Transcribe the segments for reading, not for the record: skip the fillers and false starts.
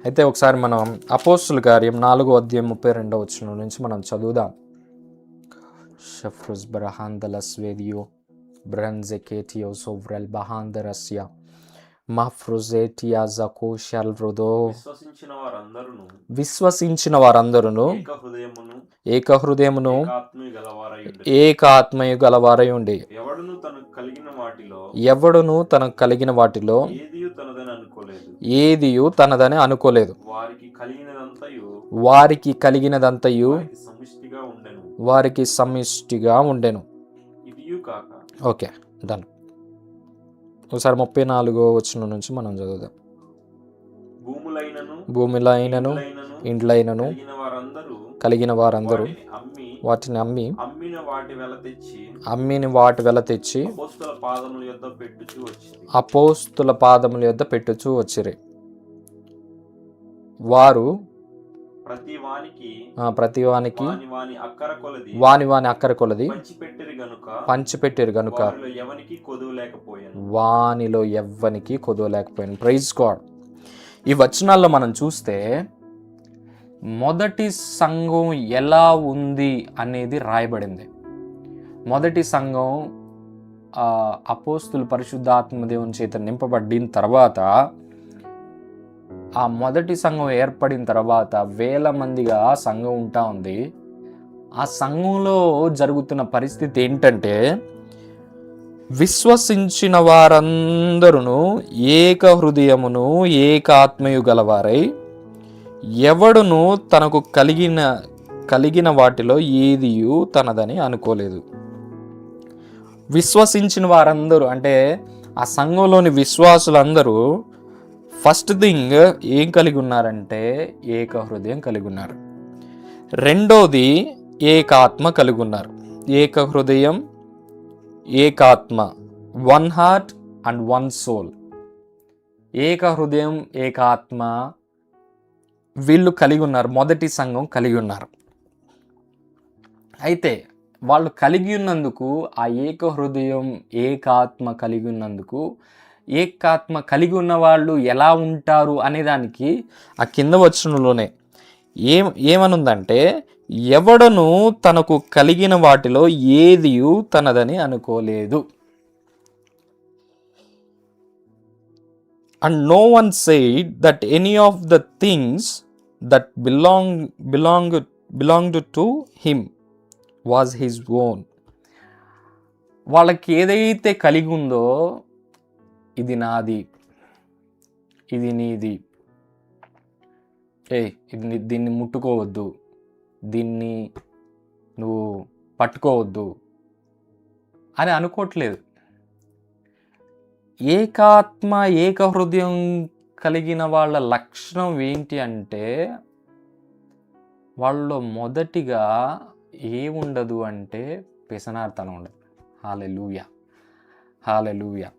అయితే ఒకసారి మనం అపోస్తుల కార్యం 4:32 నుంచి మనం చదువుదాం. షఫ్రుస్ బ్రహాందల స్వేదియో బ్రన్జెకేటియో సోవ్రల్ బహాందరస్య మఫ్రుజేటియా జకోషల్ వృదో. విశ్వసించిన వారందరూ ఏకహృదయమును ఏకాత్మయు గలవారై ఉండి ఎవడును తనకు కలిగిన వాటిలో ఏదియు తనదని అనుకోలేదు. వారికి కలిగినదంతయు వారికి సమిష్టిగా ఉండెను. Okay, done. ఒకసారి 34 నుంచి మనం చదువుదాం. భూములైనను ఇండ్లైనను కలిగిన వారందరూ వాటిని అమ్మిన వాటి వెల తెచ్చి అపోస్తుల పాదముల యొద్ద పెట్టుచూ వచ్చిరి. వారు ప్రతివానికి వాని అక్కర కొలది పంచిపెట్టిరు గనుక వానిలో ఎవ్వనికి కొదువ లేకపోయాను. Praise God. ఈ వచనాల్లో మనం చూస్తే మొదటి సంఘం ఎలా ఉంది అనేది రాయబడింది. మొదటి సంఘం అపోస్తులు పరిశుద్ధాత్మ దేవుని చేత నింపబడిన తర్వాత, ఆ మొదటి సంఘం ఏర్పడిన తర్వాత వేల మందిగా సంఘం ఉంటా ఉంది. ఆ సంఘంలో జరుగుతున్న పరిస్థితి ఏంటంటే, విశ్వసించిన వారందరూ ఏక హృదయమును ఏకాత్మయు గలవారై ఎవడును తనకు కలిగిన వాటిలో ఏదియు తనదని అనుకోలేదు. విశ్వసించిన వారందరూ అంటే ఆ సంఘంలోని విశ్వాసులందరూ ఫస్ట్ థింగ్ ఏం కలిగి ఉన్నారంటే ఏక హృదయం కలిగి ఉన్నారు. రెండోది ఏకాత్మ కలిగి ఉన్నారు. ఏక హృదయం ఏకాత్మ, one heart and one soul. ఏక హృదయం ఏకాత్మ వీళ్ళు కలిగి ఉన్నారు, మొదటి సంఘం కలిగి ఉన్నారు. అయితే వాళ్ళు కలిగి ఉన్నందుకు, ఆ ఏక హృదయం ఏకాత్మ కలిగి ఉన్నందుకు, ఏకాత్మ కలిగి ఉన్న వాళ్ళు ఎలా ఉంటారు అనేదానికి ఆ కింద వచనంలోనే ఏమనుందంటే, ఎవడను తనకు కలిగిన వాటిలో ఏదియు తనదని అనుకోలేదు. And no one said that any of the things that belonged to him was his own. వాళ్ళకి ఏదైతే కలిగి ఉందో, ఇది నాది, ఇది నీది, దీన్ని ముట్టుకోవద్దు, దీన్ని నువ్వు పట్టుకోవద్దు అని అనుకోవట్లేదు. ఏకాత్మ ఏక హృదయం కలిగిన వాళ్ళ లక్షణం ఏంటి అంటే, వాళ్ళలో మొదటిగా ఏముండదు అంటే పెసనార్తనం ఉండదు. హల్లెలూయా, హల్లెలూయా.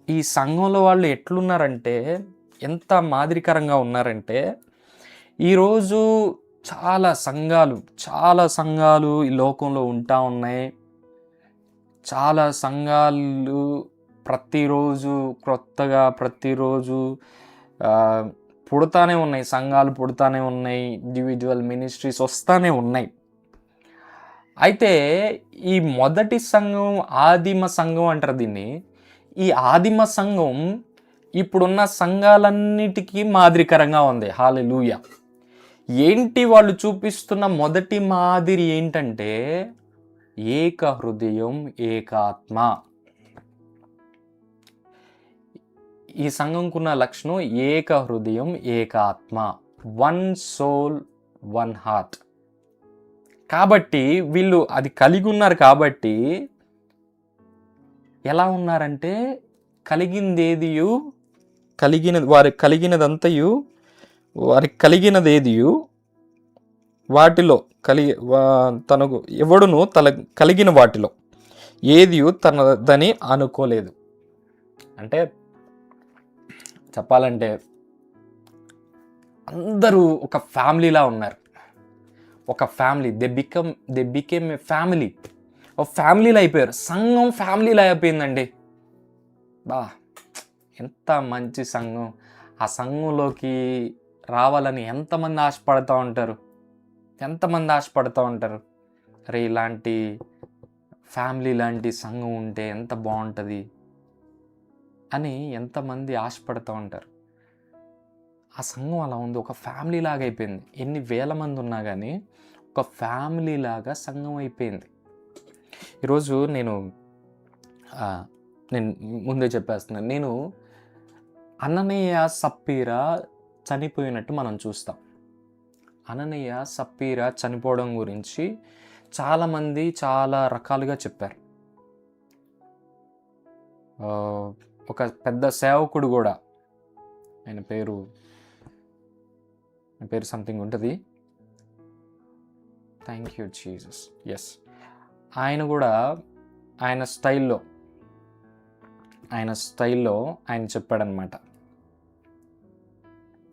ఈ సంఘంలో వాళ్ళు ఎట్లున్నారంటే, ఎంత మాదిరికరంగా ఉన్నారంటే, ఈరోజు చాలా సంఘాలు ఈ లోకంలో ఉంటా ఉన్నాయి. చాలా సంఘాలు ప్రతిరోజు కొత్తగా పుడతానే ఉన్నాయి, సంఘాలు పుడతానే ఉన్నాయి, ఇండివిజువల్ మినిస్ట్రీస్ వస్తానే ఉన్నాయి. అయితే ఈ మొదటి సంఘం ఆదిమ సంఘం అంటారు దీన్ని. ఈ ఆదిమ సంఘం ఇప్పుడున్న సంఘాలన్నిటికీ మాదిరికరంగా ఉంది. హల్లెలూయా. ఏంటి వాళ్ళు చూపిస్తున్న మొదటి మాదిరి ఏంటంటే ఏక హృదయం ఏకాత్మ. ఈ సంఘంకున్న లక్షణం ఏక హృదయం ఏకాత్మ, వన్ సోల్ వన్ హార్ట్. కాబట్టి వీళ్ళు అది కలిగి ఉన్నారు. కాబట్టి ఎలా ఉన్నారంటే, వారికి కలిగినదేదియు వాటిలో తనకు ఎవడును కలిగిన వాటిలో ఏదియు తనదని అనుకోలేదు. అంటే చెప్పాలంటే అందరూ ఒక ఫ్యామిలీలా ఉన్నారు. ఒక family, they became a family. ఒక ఫ్యామిలీలో అయిపోయారు. సంఘం ఫ్యామిలీలో అయిపోయిందండి. ఎంత మంచి సంఘం. ఆ సంఘంలోకి రావాలని ఎంతమంది ఆశపడుతూ ఉంటారు, అరే ఇలాంటి ఫ్యామిలీ లాంటి సంఘం ఉంటే ఎంత బాగుంటుంది అని ఎంతమంది ఆశపడుతూ ఉంటారు. ఆ సంఘం అలా ఉంది, ఒక ఫ్యామిలీ లాగా అయిపోయింది. ఎన్ని వేల మంది ఉన్నా కానీ ఒక ఫ్యామిలీ లాగా సంఘం అయిపోయింది. ఈరోజు నేను ముందే చెప్పేస్తున్నాను, నేను అననీయ సప్పీరా చనిపోయినట్టు మనం చూస్తాం. అననీయ సప్పీరా చనిపోవడం గురించి చాలామంది చాలా రకాలుగా చెప్పారు. ఒక పెద్ద సేవకుడు కూడా, ఆయన పేరు సంథింగ్ ఉంటుంది, థ్యాంక్ యూ జీసస్, ఎస్, ఆయన కూడా ఆయన స్టైల్లో ఆయన చెప్పాడనమాట.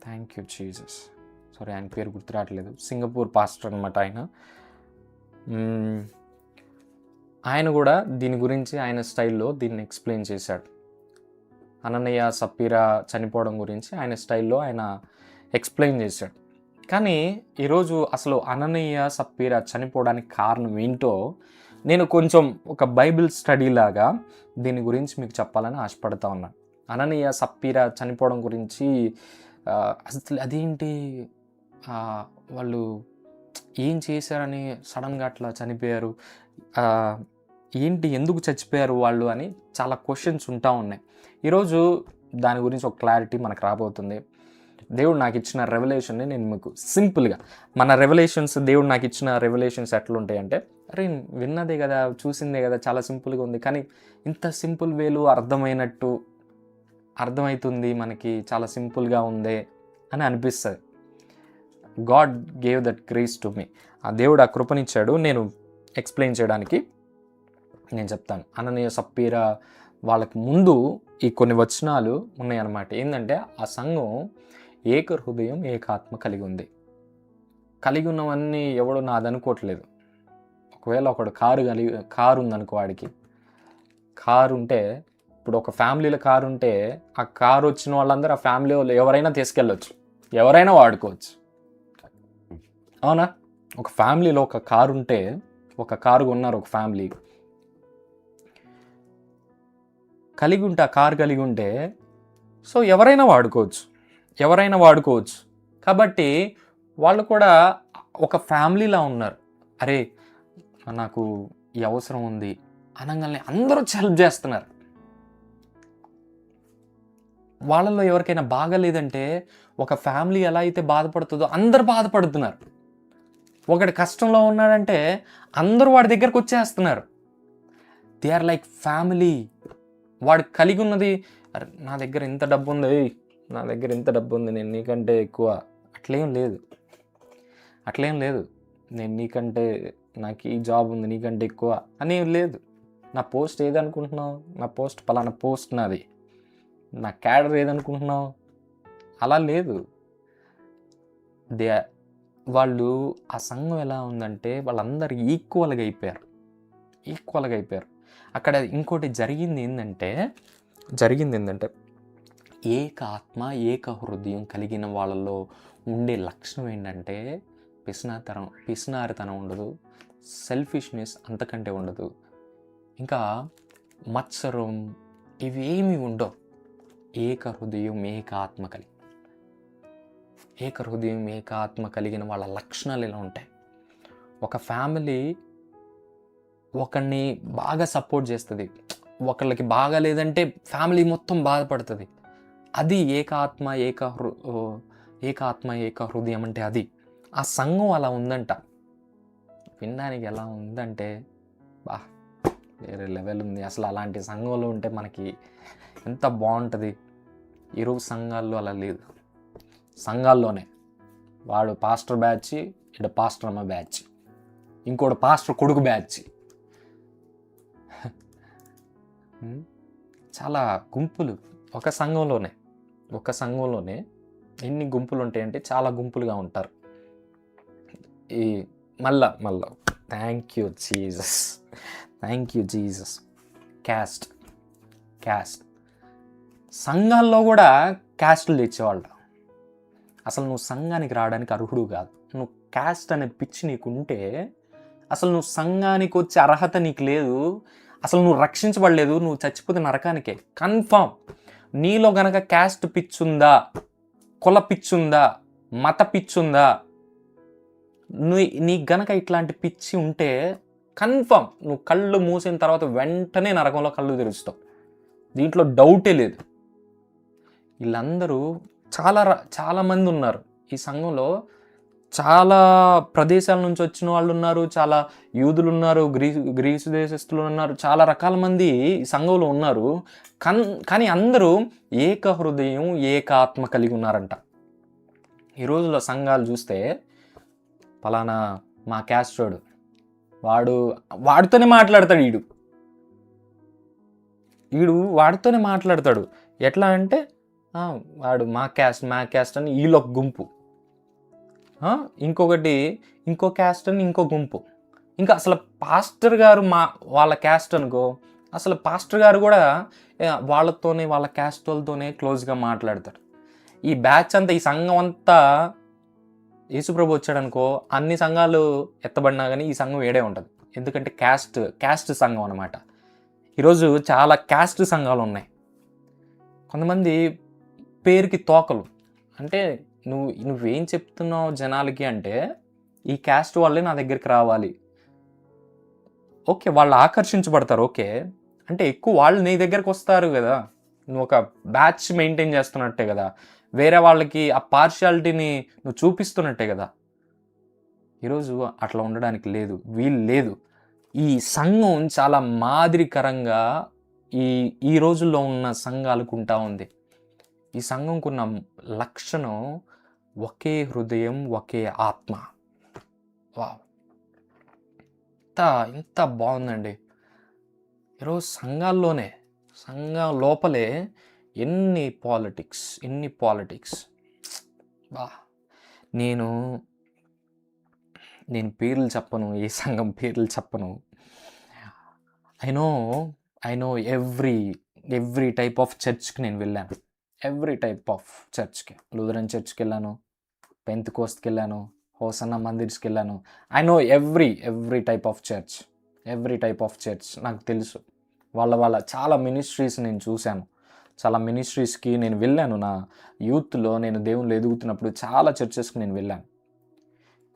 థ్యాంక్ యూ జీసస్, సారీ ఆయన పేరు గుర్తురావట్లేదు, సింగపూర్ పాస్టర్ అనమాట ఆయన కూడా దీని గురించి ఆయన స్టైల్లో దీన్ని ఎక్స్ప్లెయిన్ చేశాడు. అననీయ సప్పీరా చనిపోవడం గురించి ఆయన స్టైల్లో ఆయన ఎక్స్ప్లెయిన్ చేశాడు. కానీ ఈరోజు అసలు అననీయ సప్పీరా చనిపోవడానికి కారణం ఏంటో నేను కొంచెం ఒక బైబిల్ స్టడీ లాగా దీని గురించి మీకు చెప్పాలని ఆశపడతా ఉన్నాను. అననీయ సప్పీరా చనిపోవడం గురించి అసలు అదేంటి, వాళ్ళు ఏం చేశారని సడన్గా అట్లా చనిపోయారు, ఏంటి, ఎందుకు చచ్చిపోయారు వాళ్ళు అని చాలా క్వశ్చన్స్ ఉంటా ఉన్నాయి. ఈరోజు దాని గురించి ఒక క్లారిటీ మనకు రాబోతుంది. దేవుడు నాకు ఇచ్చిన రెవల్యూషన్ని నేను మీకు సింపుల్గా, మన దేవుడు నాకు ఇచ్చిన రెవల్యూషన్స్ ఎట్లుంటాయంటే, అరే విన్నదే కదా, చూసిందే కదా, చాలా సింపుల్గా ఉంది, కానీ ఇంత సింపుల్ వేలు అర్థమవుతుంది మనకి, చాలా సింపుల్గా ఉందే అని అనిపిస్తుంది. God gave that grace to me. ఆ దేవుడు ఆ కృపనిచ్చాడు నేను ఎక్స్ప్లెయిన్ చేయడానికి. నేను చెప్తాను. అననీయ సప్పీరా వాళ్ళకి ముందు ఈ కొన్ని వచనాలు ఉన్నాయన్నమాట. ఏంటంటే ఆ సంఘం ఏక హృదయం ఏకాత్మ కలిగి ఉన్నవన్నీ ఎవడో నాదనుకోవట్లేదు. ఒకవేళ ఒకడు కారు ఉందనుకో, వాడికి కారు ఉంటే, ఇప్పుడు ఒక ఫ్యామిలీలో కారు ఉంటే ఆ కారు వచ్చిన వాళ్ళందరూ ఆ ఫ్యామిలీ వాళ్ళు ఎవరైనా తీసుకెళ్ళొచ్చు, ఎవరైనా వాడుకోవచ్చు, అవునా? ఒక ఫ్యామిలీలో ఒక కారు ఉంటే, ఒక కారు కొన్నారు ఒక ఫ్యామిలీ, ఆ కారు కలిగి ఉంటే సో ఎవరైనా వాడుకోవచ్చు. కాబట్టి వాళ్ళు కూడా ఒక ఫ్యామిలీలా ఉన్నారు. అరే నాకు ఈ అవసరం ఉంది అనగానే అందరూ హెల్ప్ చేస్తున్నారు. వాళ్ళల్లో ఎవరికైనా బాగలేదంటే ఒక ఫ్యామిలీ ఎలా అయితే బాధపడుతుందో అందరు బాధపడుతున్నారు. ఒకటి కష్టంలో ఉన్నాడంటే అందరూ వాడి దగ్గరకు వచ్చేస్తున్నారు. They are like family. వాడు కలిగి ఉన్నది, నా దగ్గర ఇంత డబ్బు ఉంది, నేను నీకంటే ఎక్కువ, అట్లేం లేదు. నేను నీకంటే, నాకు ఈ జాబ్ ఉంది, నీకంటే ఎక్కువ అనేం లేదు. నా పోస్ట్ ఏదనుకుంటున్నావు, నా పోస్ట్ పలానా పోస్ట్ నాది, నా క్యాడర్ ఏదనుకుంటున్నావు, అలా లేదు. వాళ్ళు ఆ సంఘం ఎలా ఉందంటే వాళ్ళందరూ ఈక్వల్గా అయిపోయారు. అక్కడ ఇంకోటి జరిగింది ఏంటంటే ఏక ఆత్మ ఏక హృదయం కలిగిన వాళ్ళలో ఉండే లక్షణం ఏంటంటే పిసినారితనం ఉండదు, సెల్ఫిష్నెస్ అంతకంటే ఉండదు, ఇంకా మత్సరం ఇవేమీ ఉండవు. ఏక హృదయం ఏక ఆత్మ కలిగిన వాళ్ళ లక్షణాలు ఇలా ఉంటాయి. ఒక ఫ్యామిలీ ఒకరిని బాగా సపోర్ట్ చేస్తుంది, ఒకళ్ళకి బాగా లేదంటే ఫ్యామిలీ మొత్తం బాధపడుతుంది. అది ఏకాత్మ ఏక హృదయం అంటే అది. ఆ సంఘం అలా ఉందంట. వినడానికి ఎలా ఉందంటే వేరే లెవెల్ ఉంది. అసలు అలాంటి సంఘంలో ఉంటే మనకి ఎంత బాగుంటుంది. ఈరోజు సంఘాల్లో అలా లేదు. సంఘాల్లోనే వాడు పాస్టర్ బ్యాచ్, ఇటు పాస్టర్ అమ్మ బ్యాచ్, ఇంకోటి పాస్టర్ కొడుకు బ్యాచ్, చాలా గుంపులు. ఒక సంఘంలోనే ఎన్ని గుంపులు ఉంటాయంటే చాలా గుంపులుగా ఉంటారు. ఈ మళ్ళా థ్యాంక్ యూ జీసస్. క్యాస్ట్ సంఘాల్లో కూడా క్యాస్టులు తెచ్చేవాళ్ళు. అసలు నువ్వు సంఘానికి రావడానికి అర్హుడు కాదు. నువ్వు క్యాస్ట్ అనే పిచ్చి నీకుంటే అసలు నువ్వు సంఘానికి వచ్చే అర్హత నీకు లేదు. అసలు నువ్వు రక్షించబడలేదు. నువ్వు చచ్చిపోతే నరకానికే కన్ఫామ్. నీలో గనక క్యాస్ట్ పిచ్చుందా, కుల పిచ్చుందా, మత పిచ్చుందా, నీకు గనక ఇట్లాంటి పిచ్చి ఉంటే కన్ఫామ్ నువ్వు కళ్ళు మూసిన తర్వాత వెంటనే నరకంలో కళ్ళు తెరుస్తావు. దీంట్లో డౌటే లేదు. వీళ్ళందరూ చాలామంది ఉన్నారు ఈ సంఘంలో. చాలా ప్రదేశాల నుంచి వచ్చిన వాళ్ళు ఉన్నారు, చాలా యూదులు ఉన్నారు, గ్రీసు దేశస్తులు ఉన్నారు, చాలా రకాల మంది ఈ సంఘంలో ఉన్నారు. కానీ అందరూ ఏక హృదయం, ఏక ఆత్మ కలిగి ఉన్నారంట. ఈ రోజుల్లో సంఘాలు చూస్తే పలానా మా క్యాస్టోడు వాడితోనే మాట్లాడతాడు. వీడు వాడితోనే మాట్లాడతాడు. ఎట్లా అంటే వాడు మా క్యాస్ట్ అని వీళ్ళొక గుంపు, ఇంకో క్యాస్ట్ అని ఇంకో గుంపు. ఇంకా అసలు పాస్టర్ గారు వాళ్ళ క్యాస్ట్ అనుకో, అసలు పాస్టర్ గారు కూడా వాళ్ళతోనే వాళ్ళ క్యాస్ట్ వాళ్ళతోనే క్లోజ్గా మాట్లాడతారు. ఈ బ్యాచ్ అంతా, ఈ సంఘం అంతా యేసుప్రభు వచ్చాడనుకో అన్ని సంఘాలు ఎత్తబడినా కానీ ఈ సంఘం వేడే ఉంటుంది. ఎందుకంటే క్యాస్ట్ సంఘం అనమాట. ఈరోజు చాలా క్యాస్ట్ సంఘాలు ఉన్నాయి. కొంతమంది పేరుకి తోకలు, అంటే నువ్వేం చెప్తున్నావు జనాలకి అంటే ఈ క్యాస్ట్ వాళ్ళే నా దగ్గరికి రావాలి. ఓకే, వాళ్ళు ఆకర్షించబడతారు. ఓకే, అంటే ఎక్కువ వాళ్ళు నీ దగ్గరకు వస్తారు కదా, నువ్వు ఒక బ్యాచ్ మెయింటైన్ చేస్తున్నట్టే కదా, వేరే వాళ్ళకి ఆ పార్షియాలిటీని నువ్వు చూపిస్తున్నట్టే కదా. ఈరోజు అట్లా ఉండడానికి వీలు లేదు. ఈ సంఘం చాలా మాదిరికరంగా ఈ రోజుల్లో ఉన్న సంఘాలకు ఉంటా ఉంది. ఈ సంఘంకున్న లక్షణం ఒకే హృదయం, ఒకే ఆత్మ. వావ్, ఇంత బాగుందండి. ఈరోజు సంఘం లోపలే ఎన్ని పాలిటిక్స్. నేను పేర్లు చెప్పను, ఏ సంఘం పేర్లు చెప్పను. I know every type of చర్చ్కి నేను వెళ్ళాను. ఎవ్రీ టైప్ ఆఫ్ చర్చ్కి, లూథరన్ చర్చ్కి వెళ్ళాను, పెంతెకోస్ట్కి వెళ్ళాను, హోసన్నా మందిర్స్కి వెళ్ళాను. I know every type of church నాకు తెలుసు. వాళ్ళ చాలా మినిస్ట్రీస్ నేను చూశాను. చాలా మినిస్ట్రీస్కి నేను వెళ్ళాను. నా యూత్లో నేను దేవుళ్ళు ఎదుగుతున్నప్పుడు చాలా చర్చెస్కి నేను వెళ్ళాను.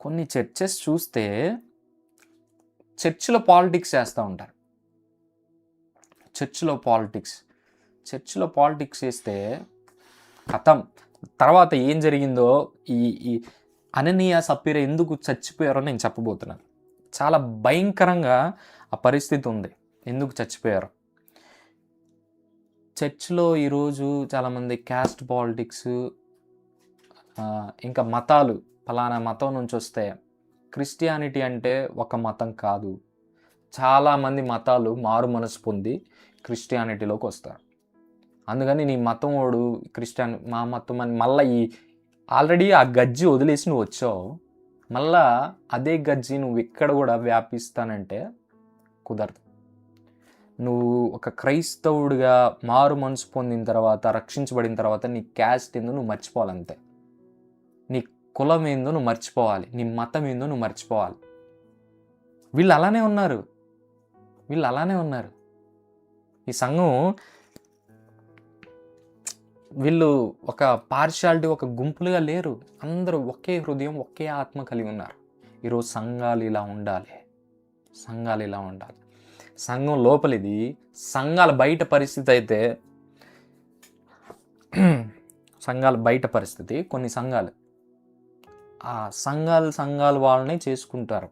కొన్ని చర్చెస్ చూస్తే చర్చిలో పాలిటిక్స్ చేస్తూ ఉంటారు. చర్చిలో పాలిటిక్స్ చేస్తే కథం. తర్వాత ఏం జరిగిందో, ఈ అననీయ సప్పీరా ఎందుకు చచ్చిపోయారో నేను చెప్పబోతున్నాను. చాలా భయంకరంగా ఆ పరిస్థితి ఉంది. ఎందుకు చచ్చిపోయారు? చర్చ్లో ఈరోజు చాలామంది క్యాస్ట్ పాలిటిక్స్, ఇంకా మతాలు, ఫలానా మతం నుంచి వస్తే, క్రిస్టియానిటీ అంటే ఒక మతం కాదు. చాలామంది మతాలు మారు మనసు పొంది క్రిస్టియానిటీలోకి వస్తారు. అందుకని నీ మతం వాడు మా మతం అని మళ్ళీ ఆల్రెడీ ఆ గజ్జి వదిలేసి నువ్వు వచ్చావు, మళ్ళా అదే గజ్జి నువ్వు ఇక్కడ కూడా వ్యాపిస్తానంటే కుదరదు. నువ్వు ఒక క్రైస్తవుడిగా మారు మనసు పొందిన తర్వాత, రక్షించబడిన తర్వాత నీ క్యాస్ట్ ఏందో నువ్వు మర్చిపోవాలంతే. నీ కులం ఏందో నువ్వు మర్చిపోవాలి, నీ మతం ఏందో నువ్వు మర్చిపోవాలి. వీళ్ళు అలానే ఉన్నారు. ఈ సంఘం వీళ్ళు ఒక పార్షియాలిటీ, ఒక గుంపులుగా లేరు. అందరూ ఒకే హృదయం, ఒకే ఆత్మ కలిగి ఉన్నారు. ఈరోజు సంఘాలు ఇలా ఉండాలి. సంఘం లోపలిది. సంఘాల బయట పరిస్థితి అయితే, కొన్ని సంఘాలు ఆ సంఘాలు వాళ్ళనే చేసుకుంటారు.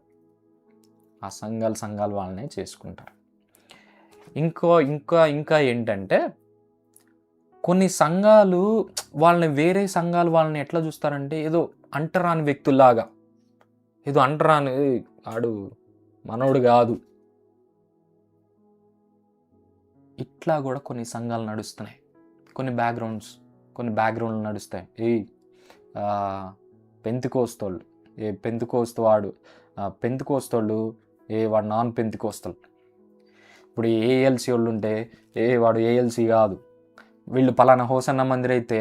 ఇంకా ఏంటంటే, కొన్ని సంఘాలు వేరే సంఘాలు వాళ్ళని ఎట్లా చూస్తారంటే ఏదో అంటరాని వ్యక్తుల్లాగా, ఆడు మనోడు కాదు, ఇట్లా కూడా కొన్ని సంఘాలు నడుస్తున్నాయి. కొన్ని బ్యాక్గ్రౌండ్లు నడుస్తాయి. పెంతెకోస్తోళ్ళు, వాడు నాన్ పెంతెకోస్తలు. ఇప్పుడు ఏఎల్సి వాళ్ళు ఉంటే వాడు ఏఎల్సి కాదు, వీళ్ళు పలానా హోసన్నా మందిర్ అయితే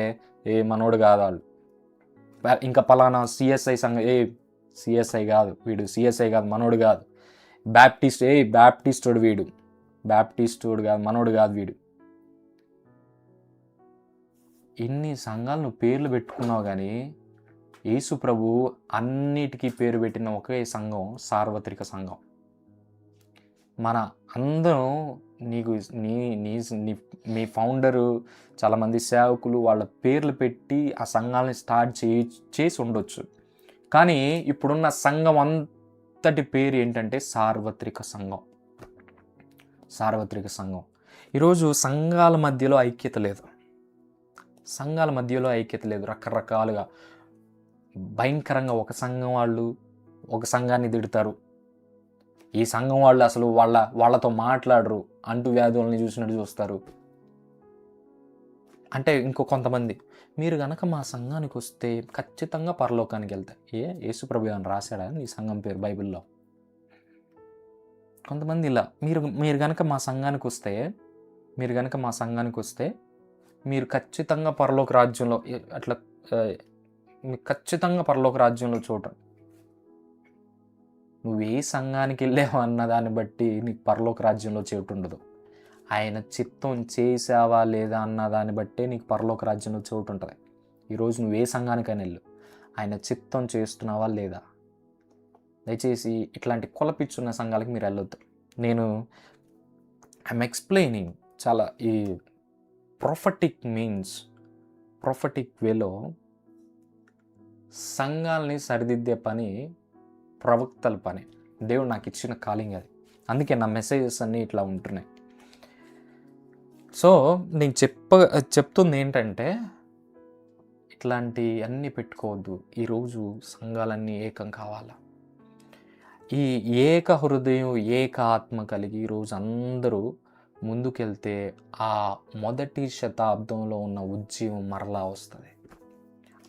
మనోడు కాదు వాళ్ళు. ఇంకా పలానా సిఎస్ఐ సంఘం, సిఎస్ఐ కాదు వీడు, సిఎస్ఐ కాదు మనోడు కాదు, బ్యాప్టిస్టోడు వీడు, బ్యాప్టిస్టోడు కాదు మనోడు కాదు వీడు. ఇన్ని సంఘాలు నువ్వు పేర్లు పెట్టుకున్నావు, కానీ యేసు ప్రభు అన్నిటికీ పేరు పెట్టిన ఒకే సంఘం సార్వత్రిక సంఘం. మన అందరం నీకు మీ ఫౌండరు, చాలామంది సేవకులు వాళ్ళ పేర్లు పెట్టి ఆ సంఘాలని స్టార్ట్ చేసి ఉండొచ్చు, కానీ ఇప్పుడున్న సంఘం అంతటి పేరు ఏంటంటే సార్వత్రిక సంఘం. సార్వత్రిక సంఘం. ఈరోజు సంఘాల మధ్యలో ఐక్యత లేదు, సంఘాల మధ్యలో ఐక్యత లేదు. రకరకాలుగా భయంకరంగా ఒక సంఘం వాళ్ళు ఒక సంఘాన్ని తిడతారు, ఈ సంఘం వాళ్ళు అసలు వాళ్ళతో మాట్లాడరు, అంటు వ్యాధులని చూసినట్టు చూస్తారు. అంటే ఇంకో కొంతమంది, మీరు కనుక మా సంఘానికి వస్తే ఖచ్చితంగా పరలోకానికి వెళ్తాయి. యేసుప్రభు అని రాశాడా నీ సంఘం పేరు బైబిల్లో? కొంతమంది ఇలా, మీరు కనుక మా సంఘానికి వస్తే మీరు ఖచ్చితంగా పరలోక రాజ్యంలో, అట్లా మీకు ఖచ్చితంగా పరలోక రాజ్యంలో చోట. నువ్వు ఏ సంఘానికి వెళ్ళావు అన్న దాన్ని బట్టి నీకు పరలోక రాజ్యంలో చోటు ఉండదు. ఆయన చిత్తం చేసావా లేదా అన్న దాన్ని బట్టే నీకు పరలోక రాజ్యంలో చోటు ఉంటుంది. ఈరోజు నువ్వు ఏ సంఘానికైనా వెళ్ళు, ఆయన చిత్తం చేస్తున్నావా లేదా. దయచేసి ఇట్లాంటి కొలపిచ్చున్న సంఘాలకి మీరు వెళ్ళొద్దు. ఐఎమ్ ఎక్స్ప్లెయినింగ్ చాలా ఈ ప్రొఫెటిక్ వేలో సంఘాలని సరిదిద్దే పని ప్రవక్తల పని. దేవుడు నాకు ఇచ్చిన కాలింగ్ అది, అందుకే నా మెసేజెస్ అన్నీ ఇట్లా ఉంటున్నాయి. సో నేను చెప్తుంది ఏంటంటే, ఇట్లాంటి అన్నీ పెట్టుకోవద్దు. ఈరోజు సంఘాలన్నీ ఏకం కావాలా. ఈ ఏక హృదయం ఏక ఆత్మ కలిగి ఈరోజు అందరూ ముందుకెళ్తే ఆ మొదటి శతాబ్దంలో ఉన్న ఉజ్జీవం మరలా వస్తుంది.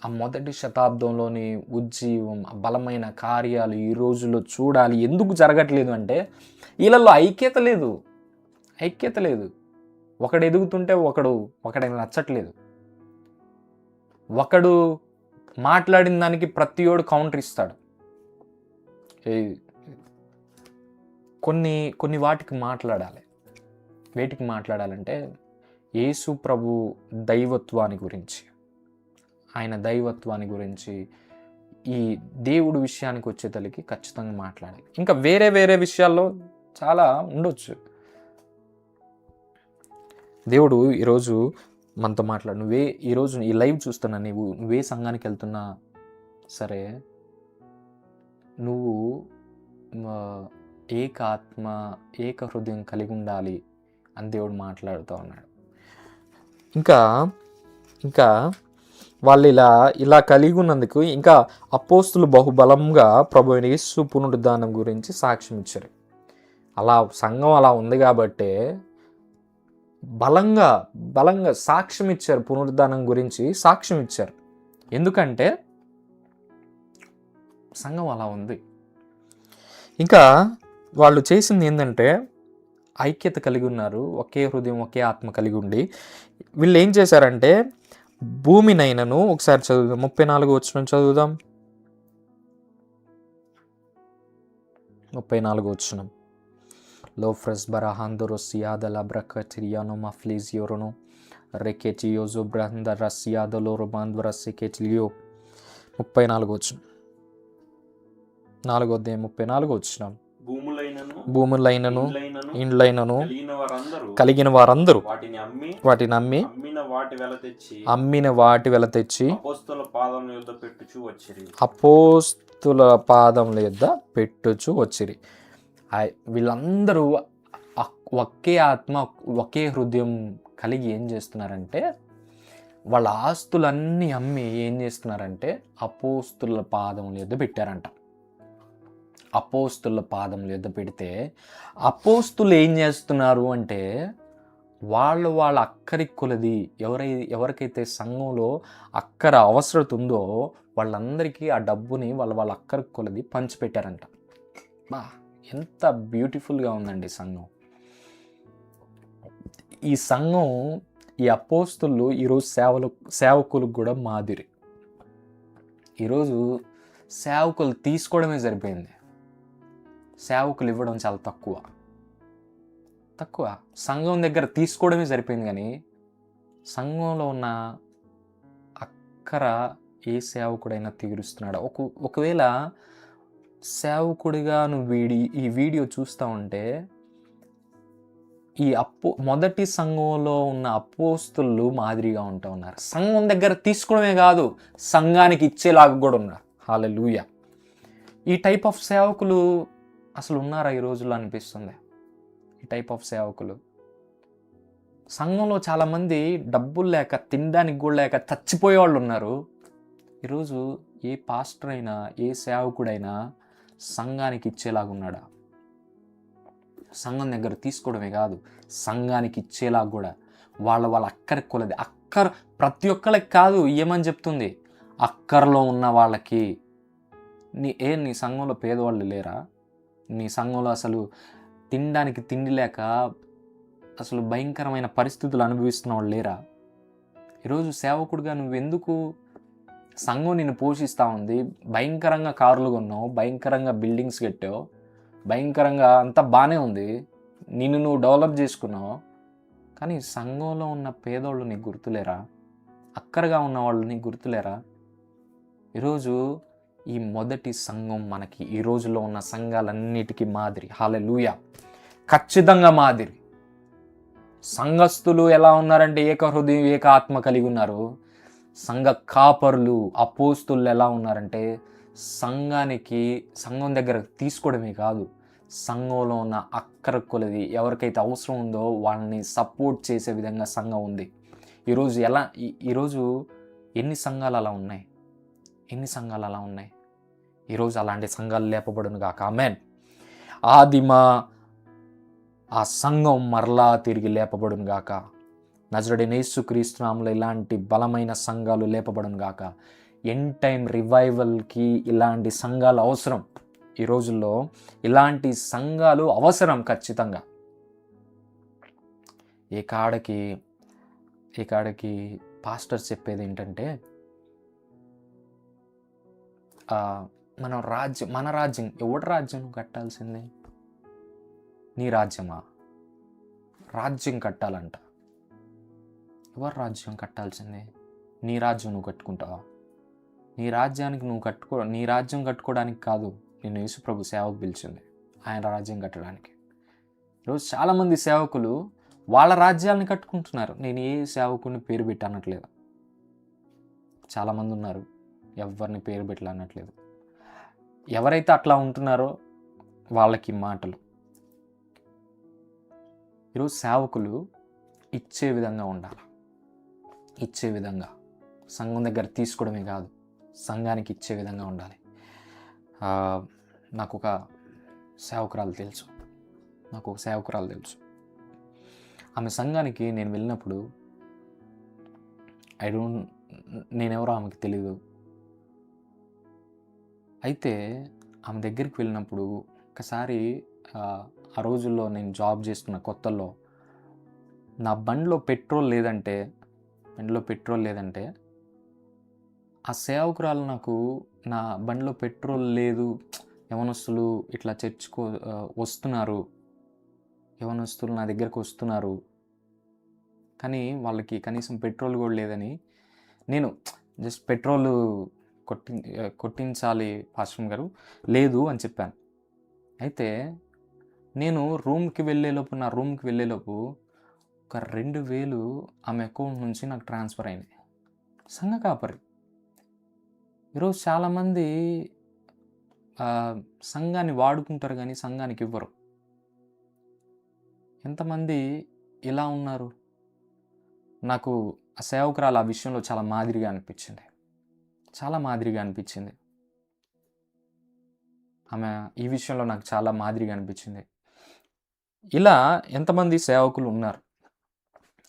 ఆ మొదటి శతాబ్దంలోని ఉజ్జీవం, బలమైన కార్యాలు ఈ రోజుల్లో చూడాలి. ఎందుకు జరగట్లేదు అంటే వీళ్ళల్లో ఐక్యత లేదు. ఒకడు ఎదుగుతుంటే ఒకడికి నచ్చట్లేదు. ఒకడు మాట్లాడిన దానికి ప్రతియోడు కౌంటర్ ఇస్తాడు. కొన్ని వాటికి మాట్లాడాలి. వేటికి మాట్లాడాలంటే యేసు ప్రభు దైవత్వాన్ని గురించి, ఆయన దైవత్వాన్ని గురించి, ఈ దేవుడు విషయానికి వచ్చేతలకి ఖచ్చితంగా మాట్లాడాలి. ఇంకా వేరే విషయాల్లో చాలా ఉండొచ్చు. దేవుడు ఈరోజు మనతో మాట్లాడు. ఈరోజు ఈ లైవ్ చూస్తున్నా, నువ్వే సంఘానికి వెళ్తున్నా సరే, నువ్వు ఏక ఆత్మ ఏక హృదయం కలిగి ఉండాలి అని దేవుడు మాట్లాడుతూ ఉన్నాడు. ఇంకా వాళ్ళు ఇలా కలిగి ఉన్నందుకు ఇంకా అపోస్తులు బహుబలంగా ప్రభువైన యేసు పునరుద్ధానం గురించి సాక్ష్యం ఇచ్చారు. అలా సంఘం అలా ఉంది కాబట్టే బలంగా సాక్ష్యం ఇచ్చారు, పునరుద్ధానం గురించి సాక్ష్యం ఇచ్చారు. ఎందుకంటే సంఘం అలా ఉంది. ఇంకా వాళ్ళు చేసింది ఏంటంటే ఐక్యత కలిగి ఉన్నారు, ఒకే హృదయం ఒకే ఆత్మ కలిగి ఉండి వీళ్ళు ఏం చేశారంటే భూమినైనను, ఒకసారి చదువుదాం 34 వచనం చదువుదాం. 34 వచనం. లోఫ్రెస్ బరహాందరో సియాదల బ్రకటియానో మఫ్లీజియోరను రెకెటియోజో బ్రంద రసియాదలో రొమాంద్వర సెకెటిలియో. 34 వచనం, 4వ అధ్యాయం 44 వచనం. భూములైనను ఇండ్లైనను కలిగిన వారందరూ వాటిని అమ్మి అమ్మిన వాటి వెల తెచ్చి అపోస్తుల పాదముల యొద్ద పెట్టుచు వచ్చిరి. వీళ్ళందరూ ఒకే ఆత్మ ఒకే హృదయం కలిగి ఏం చేస్తున్నారంటే వాళ్ళ ఆస్తులన్నీ అమ్మి ఏం చేస్తున్నారంటే అపోస్తుల పాదముల యొద్ద పెట్టారంట. అపోస్తుల పాదముల యొద్ద పెడితే అపోస్తులు ఏం చేస్తున్నారు అంటే వాళ్ళ అక్కరి కొలది ఎవరికైతే సంఘంలో అక్కర అవసరత ఉందో వాళ్ళందరికీ ఆ డబ్బుని వాళ్ళ అక్కరి కొలది పంచిపెట్టారంట. ఎంత బ్యూటిఫుల్గా ఉందండి సంఘం. ఈ సంఘం, ఈ అపోస్తులు ఈరోజు సేవకులకు కూడా మాదిరి. ఈరోజు సేవకులు తీసుకోవడమే సరిపోయింది, సేవకులు ఇవ్వడం చాలా తక్కువ. సంఘం దగ్గర తీసుకోవడమే సరిపోయింది, కానీ సంఘంలో ఉన్న అక్కర ఏ సేవకుడైనా తీరుస్తున్నాడు? ఒకవేళ సేవకుడిగా నువ్వు ఈ వీడియో చూస్తూ ఉంటే, ఈ మొదటి సంఘంలో ఉన్న అపోస్తులు మాదిరిగా ఉంటూ ఉన్నారు. సంఘం దగ్గర తీసుకోవడమే కాదు, సంఘానికి ఇచ్చేలాగా కూడా ఉన్నారు. హల్లెలూయా. ఈ టైప్ ఆఫ్ సేవకులు అసలు ఉన్నారా ఈ రోజుల్లో అనిపిస్తుంది. ఈ టైప్ ఆఫ్ సేవకులు సంఘంలో చాలామంది డబ్బులు లేక, తినడానికి కూడా లేక చచ్చిపోయే వాళ్ళు ఉన్నారు. ఈరోజు ఏ పాస్టర్ అయినా, ఏ సేవకుడైనా సంఘానికి ఇచ్చేలాగా ఉన్నాడా? సంఘం దగ్గర తీసుకోవడమే కాదు, సంఘానికి ఇచ్చేలాగా కూడా వాళ్ళ అక్కరికి కొలది. ప్రతి ఒక్కరికి కాదు, ఏమని చెప్తుంది? అక్కరలో ఉన్న వాళ్ళకి. నీ సంఘంలో పేదవాళ్ళు లేరా? నీ సంఘంలో అసలు తినడానికి తిండి లేక అసలు భయంకరమైన పరిస్థితులు అనుభవిస్తున్న వాళ్ళు లేరా? ఈరోజు సేవకుడిగా నువ్వెందుకు, సంఘం నిన్ను పోషిస్తూ ఉంది, భయంకరంగా కార్లు కొన్నావు, భయంకరంగా బిల్డింగ్స్ కట్టావు, భయంకరంగా అంతా బాగానే ఉంది, నిన్ను నువ్వు డెవలప్ చేసుకున్నావు, కానీ సంఘంలో ఉన్న పేదోళ్ళు నీకు గుర్తులేరా? అక్కరగా ఉన్న వాళ్ళు నీకు గుర్తులేరా? ఈరోజు ఈ మొదటి సంఘం మనకి ఈ రోజుల్లో ఉన్న సంఘాలన్నిటికీ మాదిరి. హల్లెలూయా. ఖచ్చితంగా మాదిరి. సంఘస్థులు ఎలా ఉన్నారంటే ఏక హృదయం, ఏక ఆత్మ కలిగి ఉన్నారు. సంఘ కాపరులు, అపోస్తులు ఎలా ఉన్నారంటే సంఘం దగ్గర తీసుకోవడమే కాదు, సంఘంలో ఉన్న అక్కర కొలది ఎవరికైతే అవసరం ఉందో వాళ్ళని సపోర్ట్ చేసే విధంగా సంఘం ఉంది. ఈరోజు ఎన్ని సంఘాలు అలా ఉన్నాయి? ఈరోజు అలాంటి సంఘాలు లేపబడును గాక. ఆమేన్. ఆ సంఘం మరలా తిరిగి లేపబడును గాక. నజరుడైన యేసుక్రీస్తు నామములో ఇలాంటి బలమైన సంఘాలు లేపబడును గాక. ఎండ్ టైం రివైవల్కి ఇలాంటి సంఘాలు అవసరం. ఈ రోజుల్లో ఇలాంటి సంఘాలు అవసరం ఖచ్చితంగా. ఏ కాడకి పాస్టర్స్ చెప్పేది ఏంటంటే, మన రాజ్యం ఎవడి రాజ్యం కట్టాల్సిందే? నీ రాజ్యమా? రాజ్యం కట్టాలంట. ఎవరి రాజ్యం కట్టాల్సిందే? నీ రాజ్యం నువ్వు కట్టుకుంటావా? నీ రాజ్యం కట్టుకోవడానికి కాదు నేను యేసుప్రభు సేవకు పిలిచింది, ఆయన రాజ్యం కట్టడానికి. ఈరోజు చాలామంది సేవకులు వాళ్ళ రాజ్యాలను కట్టుకుంటున్నారు. నేను ఏ సేవకుని పేరు పెట్టి అనట్లేదు, చాలామంది ఉన్నారు ఎవరిని పేరు పెట్టి అనట్లేదు. ఎవరైతే అట్లా ఉంటున్నారో వాళ్ళకి మాటలు. ఈరోజు సేవకులు ఇచ్చే విధంగా ఉండాలి. ఇచ్చే విధంగా, సంఘం దగ్గర తీసుకోవడమే కాదు, సంఘానికి ఇచ్చే విధంగా ఉండాలి. నాకు ఒక సేవకురాలు తెలుసు. ఆమె సంఘానికి నేను వెళ్ళినప్పుడు నేనెవరో ఆమెకు తెలీదు. అయితే ఆమె దగ్గరికి వెళ్ళినప్పుడు ఒకసారి ఆ రోజుల్లో నేను జాబ్ చేస్తున్న కొత్తల్లో నా బండిలో పెట్రోల్ లేదంటే ఆ సేవకురాలు నాకు, నా బండిలో పెట్రోల్ లేదు, యవనస్తులు ఇట్లా చర్చ్కు వస్తున్నారు, యవనస్తులు నా దగ్గరకు వస్తున్నారు, కానీ వాళ్ళకి కనీసం పెట్రోల్ కూడా లేదని, నేను జస్ట్ పెట్రోల్ కొట్టించాలి పాస్టర్ గారు, లేదు అని చెప్పాను. అయితే నేను నా రూమ్కి వెళ్ళేలోపు ఒక 2,000 ఆమె అకౌంట్ నుంచి నాకు ట్రాన్స్ఫర్ అయింది. సంఘ కాపరి. ఈరోజు చాలామంది సంఘాన్ని వాడుకుంటారు కానీ సంఘానికి ఇవ్వరు. ఎంతమంది ఇలా ఉన్నారు? నాకు ఆ సేవకురాలు ఆ విషయంలో చాలా మాదిరిగా అనిపించింది. ఆమె ఈ విషయంలో నాకు చాలా మాదిరిగా అనిపించింది. ఇలా ఎంతమంది సేవకులు ఉన్నారు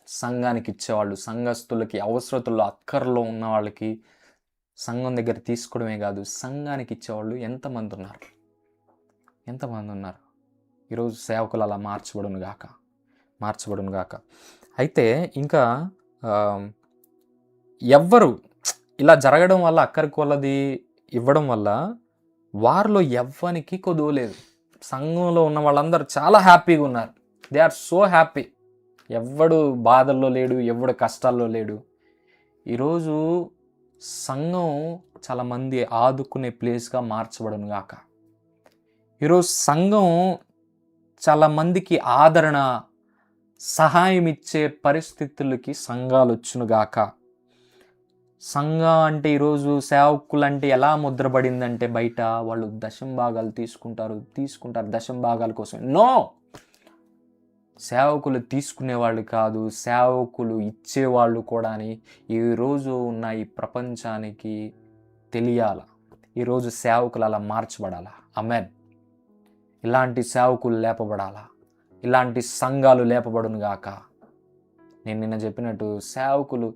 సంఘానికి ఇచ్చేవాళ్ళు, సంఘస్థులకి, అవసరతుల్లో అక్కర్లో ఉన్న వాళ్ళకి సంఘం దగ్గర తీసుకోవడమే కాదు, సంఘానికి ఇచ్చేవాళ్ళు ఎంతమంది ఉన్నారు? ఈరోజు సేవకులు అలా మార్చబడును గాక. అయితే ఇంకా ఇలా జరగడం వల్ల అక్కరి కొలది ఇవ్వడం వల్ల వారిలో ఎవ్వనికి కొదువలేదు. సంఘంలో ఉన్న వాళ్ళందరూ చాలా హ్యాపీగా ఉన్నారు. They are so happy. ఎవ్వడు బాధల్లో లేడు, ఎవడు కష్టాల్లో లేడు. ఈరోజు సంఘం చాలామంది ఆదుకునే ప్లేస్గా మార్చబడును గాక. ఈరోజు సంఘం చాలామందికి ఆదరణ, సహాయం ఇచ్చే పరిస్థితులకి సంఘాలు వచ్చునుగాక. సంఘం అంటే ఈరోజు సేవకులు అంటే ఎలా ముద్రపడిందంటే బయట వాళ్ళు దశంభాగాలు తీసుకుంటారు దశంభాగాల కోసం. నో, సేవకులు తీసుకునేవాళ్ళు కాదు, సేవకులు ఇచ్చేవాళ్ళు కూడా అని ఈరోజు ఉన్న ఈ ప్రపంచానికి తెలియాల. ఈరోజు సేవకులు అలా మార్చబడాలా. ఆమేన్. ఇలాంటి సేవకులు లేపబడాలా, ఇలాంటి సంఘాలు లేపబడును గాక. నేను నిన్న చెప్పినట్టు సేవకులు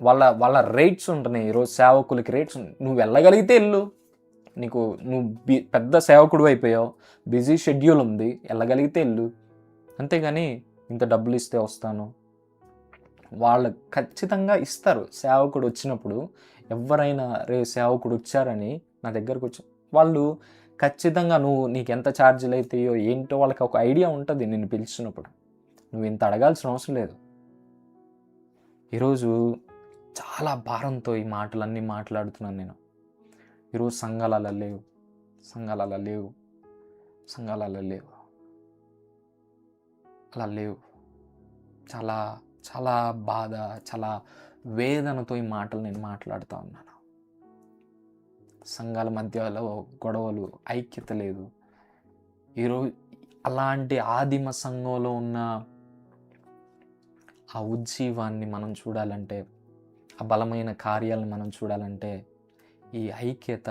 వాళ్ళ రేట్స్ ఉంటున్నాయి. ఈరోజు సేవకులకి రేట్స్. నువ్వు వెళ్ళగలిగితే వెళ్ళు. నువ్వు పెద్ద సేవకుడు అయిపోయావు, బిజీ షెడ్యూల్ ఉంది, వెళ్ళగలిగితే వెళ్ళు. అంతేగాని ఇంత డబ్బులు ఇస్తే వస్తాను, వాళ్ళు ఖచ్చితంగా ఇస్తారు. సేవకుడు వచ్చినప్పుడు ఎవరైనా సేవకుడు వచ్చారని నా దగ్గరకు వచ్చి వాళ్ళు ఖచ్చితంగా నీకు ఎంత ఛార్జీలు అవుతాయో ఏంటో వాళ్ళకి ఒక ఐడియా ఉంటుంది. నిన్ను పిలిచినప్పుడు నువ్వు ఇంత అడగాల్సిన అవసరం లేదు. ఈరోజు చాలా భారంతో ఈ మాటలన్నీ మాట్లాడుతున్నాను నేను. ఈరోజు సంఘాలు అలా లేవు. చాలా చాలా బాధ, చాలా వేదనతో ఈ మాటలు నేను మాట్లాడుతూ ఉన్నాను. సంఘాల మధ్యలో గొడవలు, ఐక్యత లేదు. ఈరోజు అలాంటి ఆదిమ సంఘంలో ఉన్న ఆ ఉజ్జీవాన్ని మనం చూడాలంటే, ఆ బలమైన కార్యాలను మనం చూడాలంటే ఈ ఐక్యత,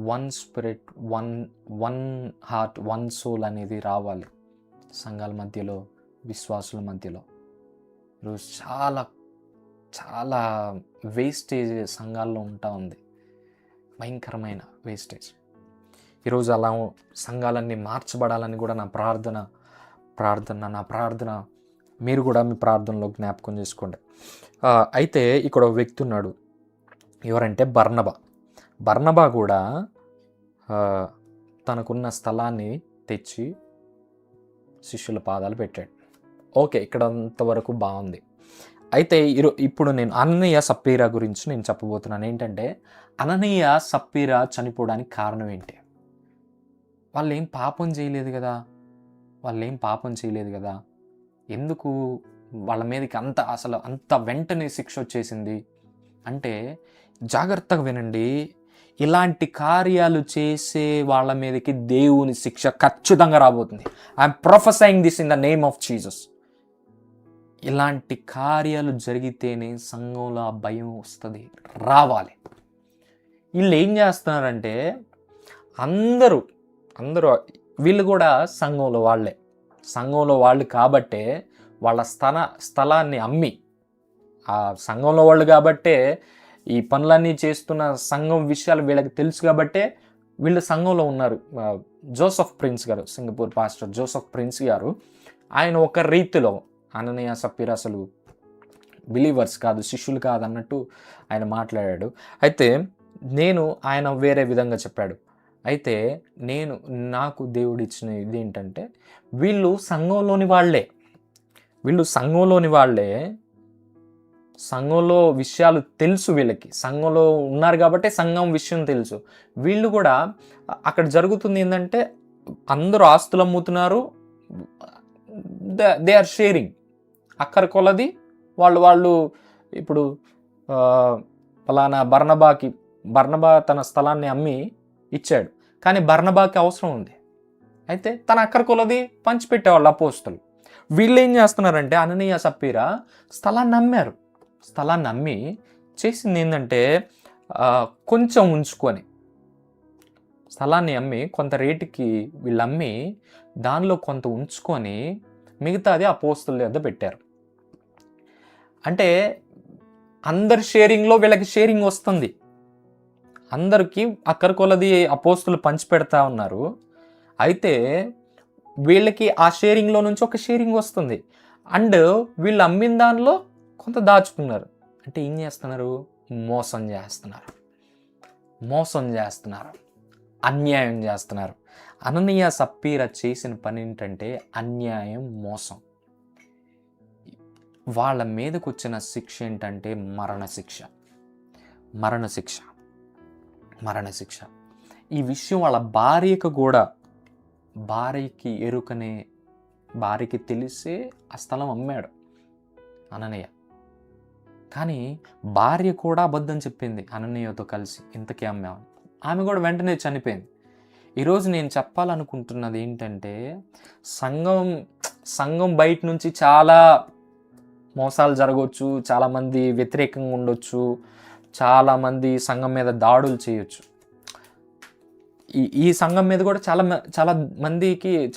one spirit, one heart, one soul అనేది రావాలి సంఘాల మధ్యలో, విశ్వాసుల మధ్యలో. ఈరోజు చాలా చాలా వేస్టేజ్ సంఘాల్లో ఉంటా ఉంది, భయంకరమైన వేస్టేజ్. ఈరోజు అలా సంఘాలన్నీ మార్చబడాలని కూడా నా ప్రార్థన. మీరు కూడా మీ ప్రార్థనలో జ్ఞాపకం చేసుకోండి. అయితే ఇక్కడ ఒక వ్యక్తి ఉన్నాడు. ఎవరంటే బర్నబా కూడా తనకున్న స్థలాన్ని తెచ్చి శిష్యుల పాదాలు పెట్టాడు. ఓకే, ఇక్కడ అంతవరకు బాగుంది. అయితే ఇప్పుడు నేను అననీయ సప్పీరా గురించి నేను చెప్పబోతున్నాను. ఏంటంటే అననీయ సప్పీరా చనిపోవడానికి కారణం ఏంటి? వాళ్ళు ఏం పాపం చేయలేదు కదా. ఎందుకు వాళ్ళ మీదకి అంత వెంటనే శిక్ష వచ్చేసింది అంటే, జాగ్రత్తగా వినండి, ఇలాంటి కార్యాలు చేసే వాళ్ళ మీదకి దేవుని శిక్ష ఖచ్చితంగా రాబోతుంది. I'm prophesying this in the name of Jesus. ఇలాంటి కార్యాలు జరిగితేనే సంఘంలో ఆ భయం వస్తుంది, రావాలి. వీళ్ళు ఏం చేస్తున్నారంటే అందరూ వీళ్ళు కూడా సంఘంలో వాళ్ళు కాబట్టే వాళ్ళ స్థలాన్ని అమ్మి, ఆ సంఘంలో వాళ్ళు కాబట్టే ఈ పనులన్నీ చేస్తున్న సంఘం విషయాలు వీళ్ళకి తెలుసు కాబట్టే వీళ్ళు సంఘంలో ఉన్నారు. జోసెఫ్ ప్రిన్స్ గారు, సింగపూర్ పాస్టర్ జోసెఫ్ ప్రిన్స్ గారు, ఆయన ఒక రీతిలో అననీయ సప్పీరా అసలు బిలీవర్స్ కాదు, శిష్యులు కాదు అన్నట్టు ఆయన మాట్లాడాడు. అయితే ఆయన వేరే విధంగా చెప్పాడు. అయితే నాకు దేవుడు ఇచ్చిన ఇది ఏంటంటే, వీళ్ళు సంఘంలోని వాళ్ళే, సంఘంలో విషయాలు తెలుసు, వీళ్ళకి సంఘంలో ఉన్నారు కాబట్టి సంఘం విషయం తెలుసు. వీళ్ళు కూడా అక్కడ జరుగుతుంది ఏంటంటే, అందరూ ఆస్తులు అమ్ముతున్నారు, దే ఆర్ షేరింగ్. అక్కడి కొలది వాళ్ళు ఇప్పుడు ఫలానా బర్నబా తన స్థలాన్ని అమ్మి ఇచ్చాడు, కానీ బర్నబాకి అవసరం ఉంది. అయితే తన అక్కడి కొలది పంచిపెట్టేవాళ్ళు అపోస్తలు. వీళ్ళు ఏం చేస్తున్నారంటే, అననీయ సప్పీరా స్థలాన్ని అమ్మి చేసింది ఏంటంటే, కొంచెం ఉంచుకొని స్థలాన్ని అమ్మి కొంత రేటుకి వీళ్ళు అమ్మి దానిలో కొంత ఉంచుకొని మిగతాది అపోస్తల దగ్గర పెట్టారు. అంటే అందరి షేరింగ్లో వీళ్ళకి షేరింగ్ వస్తుంది. అందరికీ అక్కడి కొలది అపోస్తలు పంచిపెడతా ఉన్నారు. అయితే వీళ్ళకి ఆ షేరింగ్లో నుంచి ఒక షేరింగ్ వస్తుంది. అండ్ వీళ్ళు అమ్మిన దానిలో కొంత దాచుకున్నారు. అంటే ఏం చేస్తున్నారు? మోసం చేస్తున్నారు, మోసం చేస్తున్నారు, అన్యాయం చేస్తున్నారు. అననీయ సప్పీర చేసిన పని ఏంటంటే అన్యాయం, మోసం. వాళ్ళ మీదకు వచ్చిన శిక్ష ఏంటంటే మరణశిక్ష, మరణశిక్ష, మరణశిక్ష. ఈ విషయం వాళ్ళ భార్యకు కూడా, భార్యకి ఎరుకనే, భార్యకి తెలిసే ఆ స్థలం అమ్మాడు అననీయ. కానీ భార్య కూడా అబద్ధం చెప్పింది అననీయతో కలిసి, ఇంతకీ అమ్మాము. ఆమె కూడా వెంటనే చనిపోయింది. ఈరోజు నేను చెప్పాలనుకుంటున్నది ఏంటంటే సంఘం బయట నుంచి చాలా మోసాలు జరగవచ్చు, చాలామంది వ్యతిరేకంగా ఉండొచ్చు, చాలామంది సంఘం మీద దాడులు చేయొచ్చు. ఈ సంఘం మీద కూడా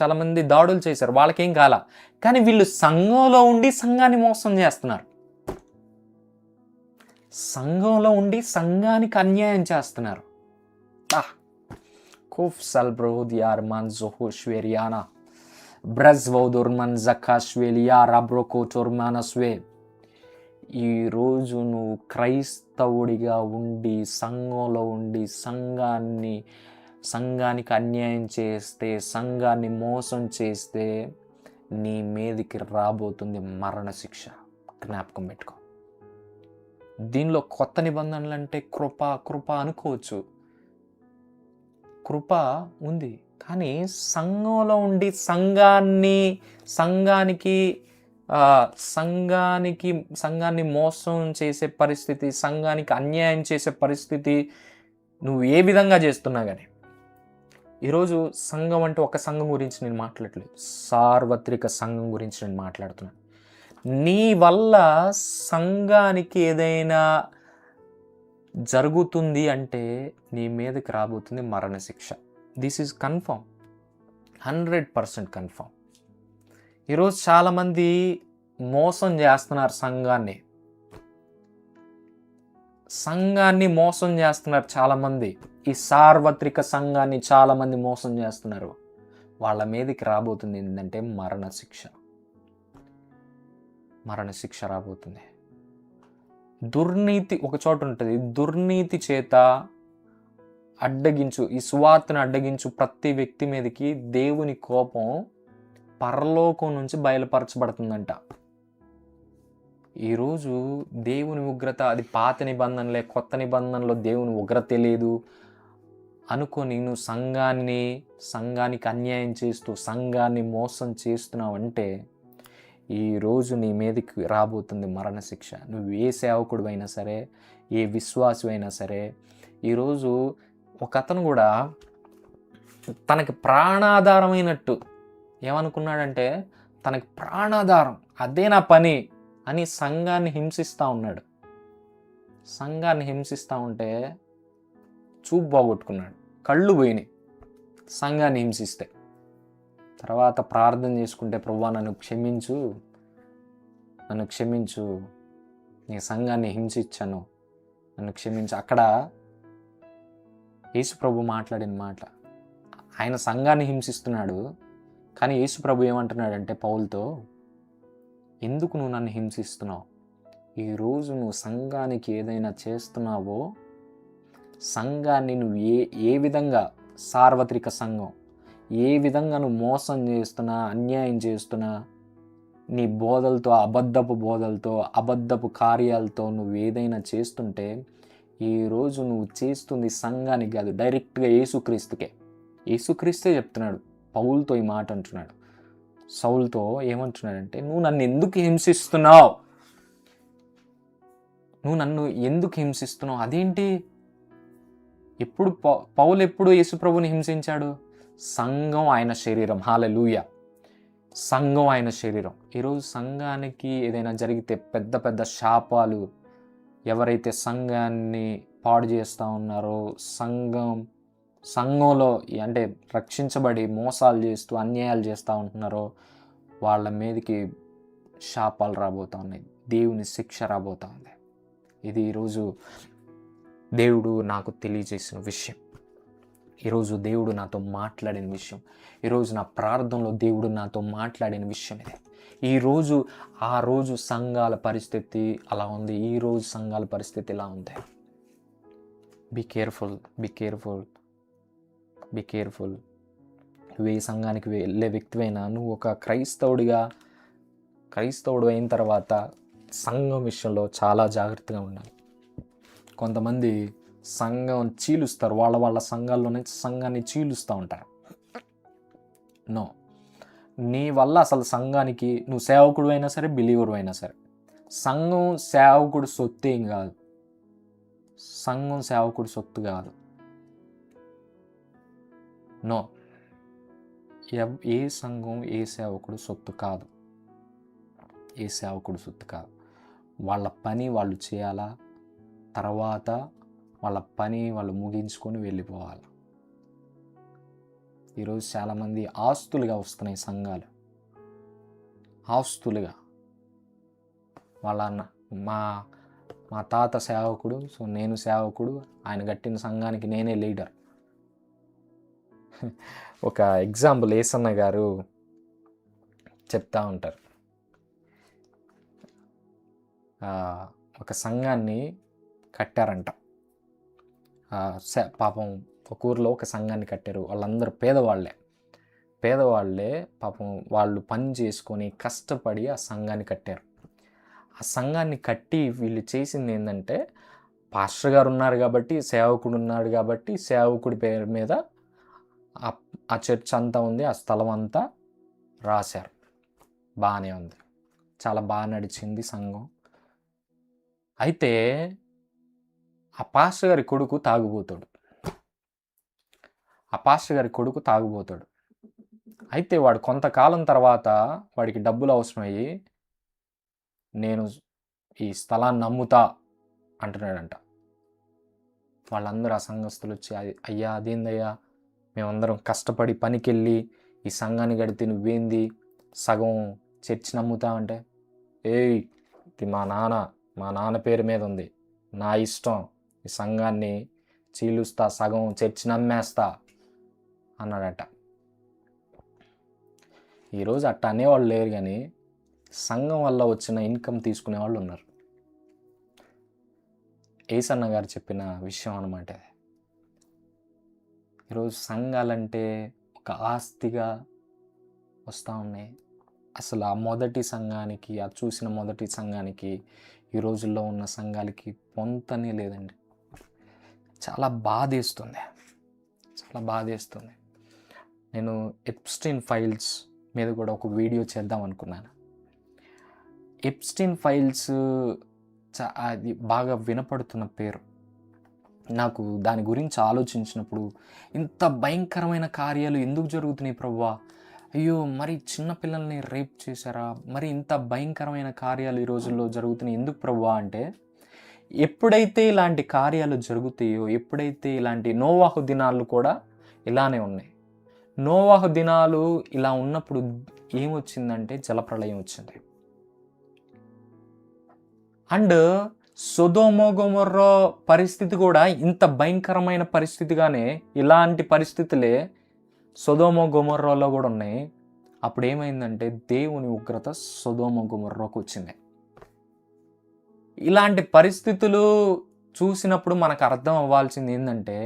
చాలా మంది దాడులు చేశారు, వాళ్ళకేం కాల. కానీ వీళ్ళు సంఘంలో ఉండి సంఘాన్ని మోసం చేస్తున్నారు, సంఘంలో ఉండి సంఘానికి అన్యాయం చేస్తున్నారు. కోఫ్ సల్బ్రోద్ యార్మాన్ జోహోష్వేరియానా బ్రజ్వౌదుర్మన్ జకాష్వేలియా రాబ్రోకోటోర్మానస్వే. ఈరోజు నువ్వు క్రైస్తవుడిగా ఉండి సంఘంలో ఉండి సంఘానికి అన్యాయం చేస్తే, సంఘాన్ని మోసం చేస్తే నీ మీదికి రాబోతుంది మరణశిక్ష. జ్ఞాపకం పెట్టుకో. దీనిలో కొత్త నిబంధనలు అంటే కృప అనుకోవచ్చు, కృప ఉంది. కానీ సంఘంలో ఉండి సంఘాన్ని మోసం చేసే పరిస్థితి, సంఘానికి అన్యాయం చేసే పరిస్థితి నువ్వు ఏ విధంగా చేస్తున్నా కానీ, ఈరోజు సంఘం అంటే ఒక సంఘం గురించి నేను మాట్లాడట్లేదు, సార్వత్రిక సంఘం గురించి నేను మాట్లాడుతున్నాను. నీ వల్ల సంఘానికి ఏదైనా జరుగుతుంది అంటే నీ మీదకి రాబోతుంది మరణశిక్ష. This is confirm, 100% confirm. ఈరోజు చాలామంది మోసం చేస్తున్నారు, సంఘాన్ని మోసం చేస్తున్నారు చాలామంది. ఈ సార్వత్రిక సంఘాన్ని చాలామంది మోసం చేస్తున్నారు. వాళ్ళ మీదకి రాబోతుంది ఏంటంటే మరణశిక్ష రాబోతుంది. దుర్నీతి ఒక చోట ఉంటుంది, దుర్నీతి చేత ఈ సువార్తను అడ్డగించు ప్రతి వ్యక్తి మీదకి దేవుని కోపం పరలోకం నుంచి బయలుపరచబడుతుందంట. ఈరోజు దేవుని ఉగ్రత, అది పాత నిబంధనలే, కొత్త నిబంధనలో దేవుని ఉగ్రత లేదు అనుకొని నువ్వు సంఘానికి అన్యాయం చేస్తూ సంఘాన్ని మోసం చేస్తున్నావంటే ఈరోజు నీ మీదకి రాబోతుంది మరణశిక్ష. నువ్వు ఏ సేవకుడు అయినా సరే, ఏ విశ్వాసి అయినా సరే. ఈరోజు ఒక అతను కూడా తనకి ప్రాణాధారమైనట్టు ఏమనుకున్నాడంటే, తనకి ప్రాణాధారం అదే నా పని అని సంఘాన్ని హింసిస్తూ ఉన్నాడు. సంఘాన్ని హింసిస్తూ ఉంటే చూపు పోగొట్టుకున్నాడు, కళ్ళు పోయినాయి సంఘాన్ని హింసిస్తే. తర్వాత ప్రార్థన చేసుకుంటే, ప్రభువా నన్ను క్షమించు, నీ సంఘాన్ని హింసించాను, నన్ను క్షమించు. అక్కడ యేసు ప్రభు మాట్లాడిన మాట, ఆయన సంఘాన్ని హింసిస్తున్నాడు, కానీ యేసు ప్రభు ఏమంటున్నాడంటే పౌలుతో, ఎందుకు నువ్వు నన్ను హింసిస్తున్నావు? ఈరోజు నువ్వు సంఘానికి ఏదైనా చేస్తున్నావో, సంఘాన్ని నువ్వు ఏ విధంగా, సార్వత్రిక సంఘం ఏ విధంగా నువ్వు మోసం చేస్తున్నా, అన్యాయం చేస్తున్నా, నీ బోధలతో, అబద్ధపు కార్యాలతో నువ్వు ఏదైనా చేస్తుంటే, ఈరోజు నువ్వు చేస్తుంది సంఘానికి కాదు, డైరెక్ట్గా యేసుక్రీస్తే చెప్తున్నాడు. పౌలుతో ఈ మాట అంటున్నాడు, సౌలుతో ఏమంటున్నాడంటే, నువ్వు నన్ను ఎందుకు హింసిస్తున్నావు? అదేంటి? ఎప్పుడు పౌలు ఎప్పుడు యేసుప్రభుని హింసించాడు? సంఘం ఆయన శరీరం. హల్లెలూయా. సంఘం ఆయన శరీరం. ఈరోజు సంఘానికి ఏదైనా జరిగితే పెద్ద పెద్ద శాపాలు, ఎవరైతే సంఘాన్ని పాడు చేస్తూ ఉన్నారో, సంఘంలో అంటే రక్షించబడి మోసాలు చేస్తూ అన్యాయాలు చేస్తూ ఉంటున్నారో, వాళ్ళ మీదకి శాపాలు రాబోతూ ఉన్నాయి, దేవుని శిక్ష రాబోతూ ఉంది. ఇది ఈరోజు దేవుడు నాకు తెలియజేసిన విషయం, ఈరోజు దేవుడు నాతో మాట్లాడిన విషయం, ఈరోజు నా ప్రార్థనలో దేవుడు నాతో మాట్లాడిన విషయం ఇదే. ఈరోజు ఆ రోజు సంఘాల పరిస్థితి అలా ఉంది, ఈరోజు సంఘాల పరిస్థితి ఇలా ఉంది. Be careful, be careful, be careful. నువ్వు ఏ సంఘానికి వెళ్ళే వ్యక్తివైనా, నువ్వు ఒక క్రైస్తవుడు అయిన తర్వాత సంఘం విషయంలో చాలా జాగ్రత్తగా ఉండాలి. కొంతమంది సంఘం చీలుస్తారు, వాళ్ళ సంఘాల్లోనే సంఘాన్ని చీలుస్తూ ఉంటారు. నో, నీ వల్ల అసలు సంఘానికి, నువ్వు సేవకుడు అయినా సరే, బిలీవర్ అయినా సరే, సంఘం సేవకుడు సొత్తు ఏం కాదు. సంఘం సేవకుడు సొత్తు కాదు. నో, ఏ సంఘం ఏ సేవకుడు సొత్తు కాదు. ఏ సేవకుడు సొత్తు కాదు. వాళ్ళ పని వాళ్ళు చేయాలా, తర్వాత వాళ్ళ పని వాళ్ళు ముగించుకొని వెళ్ళిపోవాలి. ఈరోజు చాలామంది ఆస్తులుగా వస్తున్నాయి సంఘాలు, ఆస్తులుగా. వాళ్ళ మా తాత సేవకుడు, సో నేను సేవకుడు, ఆయన కట్టిన సంఘానికి నేనే లీడర్. ఒక ఎగ్జాంపుల్ ఏసన్న గారు చెప్తా ఉంటారు. ఒక సంఘాన్ని కట్టారంట. పాపం ఒక ఊరిలో ఒక సంఘాన్ని కట్టారు. వాళ్ళందరూ పేదవాళ్ళే పాపం. వాళ్ళు పని చేసుకొని కష్టపడి ఆ సంఘాన్ని కట్టారు. ఆ సంఘాన్ని కట్టి వీళ్ళు చేసింది ఏంటంటే, పాస్టర్ గారు ఉన్నారు కాబట్టి, సేవకుడు ఉన్నాడు కాబట్టి, సేవకుడి పేరు మీద ఆ చర్చ్ అంతా ఉంది, ఆ స్థలం అంతా రాశారు. బాగానే ఉంది, చాలా బాగా నడిచింది సంఘం. అయితే ఆ పాస్టర్ గారి కొడుకు తాగుబోతాడు. అయితే వాడు కొంతకాలం తర్వాత వాడికి డబ్బులు అవసరమయ్యి, నేను ఈ స్థలాన్ని అమ్ముతా అంటున్నాడంట. వాళ్ళందరూ ఆ సంఘస్థులు వచ్చి, అయ్యా అదేందయ్యా, మేమందరం కష్టపడి పనికెళ్ళి ఈ సంఘాన్ని గడితే నువ్వేంది సగం చర్చి నమ్ముతా అంటే, ఇది మా నాన్న పేరు మీద ఉంది, నా ఇష్టం, ఈ సంఘాన్ని చీలుస్తా, సగం చర్చి నమ్మేస్తా అన్నాడట. ఈరోజు అట్ట అనేవాళ్ళు లేరు, కానీ సంఘం వల్ల వచ్చిన ఇన్కమ్ తీసుకునే వాళ్ళు ఉన్నారు. ఏసన్న గారు చెప్పిన విషయం అన్నమాట. ఈరోజు సంఘాలంటే ఒక ఆస్తిగా వస్తూ ఉన్నాయి. అసలు ఆ మొదటి సంఘానికి, ఆ చూసిన మొదటి సంఘానికి, ఈ రోజుల్లో ఉన్న సంఘాలకి పొంతనే లేదండి. చాలా బాధేస్తుంది. నేను ఎప్స్టీన్ ఫైల్స్ మీద కూడా ఒక వీడియో చేద్దాం అనుకున్నాను. ఎప్స్టీన్ ఫైల్స్ అది బాగా వినపడుతున్న పేరు. నాకు దాని గురించి ఆలోచించినప్పుడు, ఇంత భయంకరమైన కార్యాలు ఎందుకు జరుగుతున్నాయి ప్రభువా? అయ్యో, మరి చిన్నపిల్లల్ని రేప్ చేశారా? మరి ఇంత భయంకరమైన కార్యాలు ఈ రోజుల్లో జరుగుతున్నాయి ఎందుకు ప్రభువా అంటే, ఎప్పుడైతే ఇలాంటి కార్యాలు జరుగుతాయో, ఎప్పుడైతే ఇలాంటి నోవాహు దినాలు కూడా ఇలానే ఉన్నాయి. నోవాహు దినాలు ఇలా ఉన్నప్పుడు ఏమొచ్చిందంటే జలప్రళయం వచ్చింది. అండ్ సొదొమ గొమొర్రా పరిస్థితి కూడా ఇంత భయంకరమైన పరిస్థితిగానే, ఇలాంటి పరిస్థితులే సొదొమ గొమొర్రాలో కూడా ఉన్నాయి. అప్పుడు ఏమైందంటే దేవుని ఉగ్రత సొదొమ గొమొర్రాకు వచ్చింది. ఇలాంటి పరిస్థితులు చూసినప్పుడు మనకు అర్థం అవ్వాల్సింది ఏంటంటే,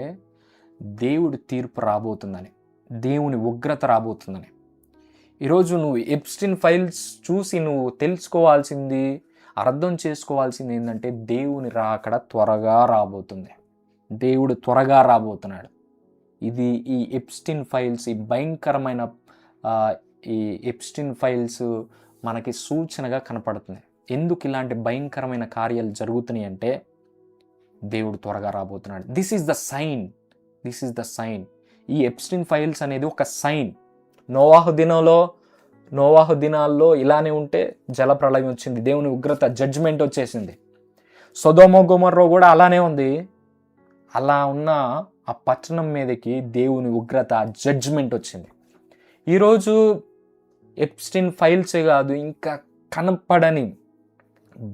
దేవుడి తీర్పు రాబోతుందని, దేవుని ఉగ్రత రాబోతుందని. ఈరోజు నువ్వు ఎప్స్టీన్ ఫైల్స్ చూసి నువ్వు తెలుసుకోవాల్సింది, అర్థం చేసుకోవాల్సింది ఏంటంటే, దేవుని రాకడ త్వరగా రాబోతుంది. దేవుడు త్వరగా రాబోతున్నాడు. ఇది ఈ ఎప్స్టీన్ ఫైల్స్, ఈ భయంకరమైన ఈ ఎప్స్టీన్ ఫైల్స్ మనకి సూచనగా కనపడుతుంది. ఎందుకు ఇలాంటి భయంకరమైన కార్యాలు జరుగుతున్నాయి అంటే, దేవుడు త్వరగా రాబోతున్నాడు. This is the sign. ఈ ఎప్స్టీన్ ఫైల్స్ అనేది ఒక సైన్. నోవాహు దినాల్లో ఇలానే ఉంటే జలప్రళయం వచ్చింది, దేవుని ఉగ్రత, జడ్జ్మెంట్ వచ్చేసింది. సొదొమ గొమొర్రా కూడా అలానే ఉంది. అలా ఉన్న ఆ పట్టణం మీదకి దేవుని ఉగ్రత, జడ్జ్మెంట్ వచ్చింది. ఈరోజు ఎప్స్టీన్ ఫైల్సే కాదు, ఇంకా కనపడని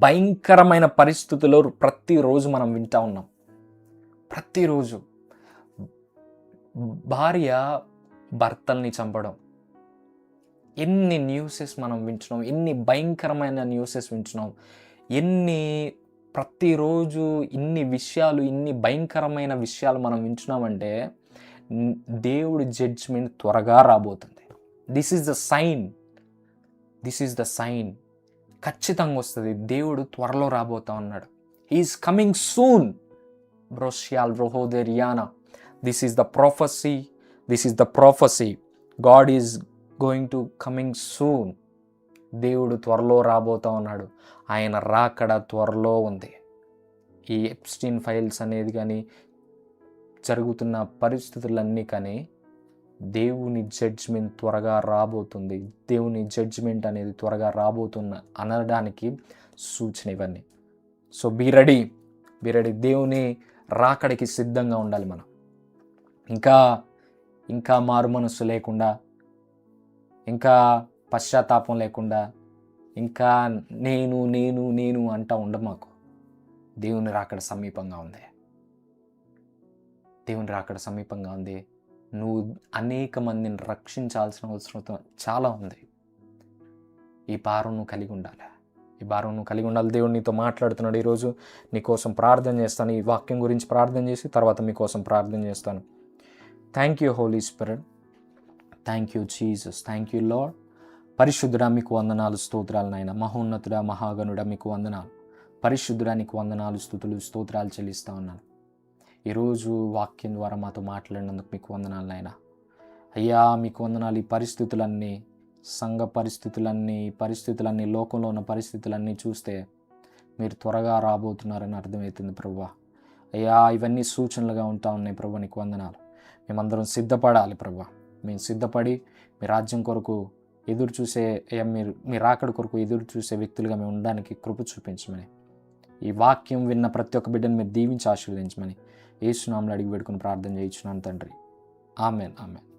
భయంకరమైన పరిస్థితుల్లో ప్రతిరోజు మనం వింటూ ఉన్నాం. ప్రతిరోజు భార్య భర్తల్ని చంపడం, ఎన్ని న్యూసెస్ మనం వింటున్నాం, ఎన్ని భయంకరమైన న్యూసెస్ వింటున్నాం, ప్రతిరోజు ఇన్ని భయంకరమైన విషయాలు మనం వింటున్నామంటే దేవుడి జడ్జ్మెంట్ త్వరగా రాబోతుంది. This is the sign. ఖచ్చితంగా వస్తుంది. దేవుడు త్వరలో రాబోతా ఉన్నాడు. He's coming soon. బ్రోషియాల్ బ్రోహోదెరియానా. This is the prophecy. God is going to coming soon. దేవుడు త్వరలో రాబోతా ఉన్నాడు. ఆయన రాకడ త్వరలో ఉంది. ఈ ఎప్స్టీన్ ఫైల్స్ అనేది కానీ, జరుగుతున్న పరిస్థితులన్నీ కానీ, దేవుని జడ్జ్మెంట్ త్వరగా రాబోతుంది, దేవుని జడ్జ్మెంట్ అనేది త్వరగా రాబోతున్న అనడానికి సూచన ఇవన్నీ. So be ready. దేవుని రాకడికి సిద్ధంగా ఉండాలి మనం. ఇంకా మారు మనస్సు లేకుండా, ఇంకా పశ్చాత్తాపం లేకుండా, ఇంకా నేను అంటా మాకు. దేవుని రాకడ సమీపంగా ఉంది. నువ్వు అనేక మందిని రక్షించాల్సిన అవసరం చాలా ఉంది. ఈ భారం నువ్వు కలిగి ఉండాలి. దేవుడు నీతో మాట్లాడుతున్నాడు. ఈరోజు నీకోసం ప్రార్థన చేస్తాను. ఈ వాక్యం గురించి ప్రార్థన చేసి తర్వాత మీకోసం ప్రార్థన చేస్తాను. Thank you Holy Spirit. Thank you Jesus. Thank you Lord. పరిశుద్ధుడా మీకు వందనాలు, స్తోత్రాలు నాయన. మహోన్నతుడా, మహాగణుడా మీకు వందనాలు. పరిశుద్ధుడా నీకు వందనాలు, స్తుతులు, స్తోత్రాలు చెల్లిస్తా ఉన్నాను. ఈరోజు వాక్యం ద్వారా మాతో మాట్లాడినందుకు మీకు వందనాలు నాయన. అయ్యా మీకు వందనాలు. ఈ పరిస్థితులన్నీ, సంఘ పరిస్థితులన్నీ, లోకంలో ఉన్న పరిస్థితులన్నీ చూస్తే మీరు త్వరగా రాబోతున్నారని అర్థమవుతుంది ప్రభువా. అయ్యా ఇవన్నీ సూచనలుగా ఉంటా ఉన్నాయి ప్రభువా. నీకు వందనాలు. మేమందరం సిద్ధపడాలి ప్రభువా. మేము సిద్ధపడి మీ రాజ్యం కొరకు ఎదురు చూసే, అయ్యా మీ రాకడ కొరకు ఎదురు చూసే వ్యక్తులుగా మేము ఉండడానికి కృప చూపించమని, ఈ వాక్యం విన్న ప్రతి ఒక్క బిడ్డను మీరు దీవించి ఆశీర్వదించమని యేసు నామములో అడిగి పెట్టుకుని ప్రార్థన చేయించున్నాను తండ్రి. ఆమెన్.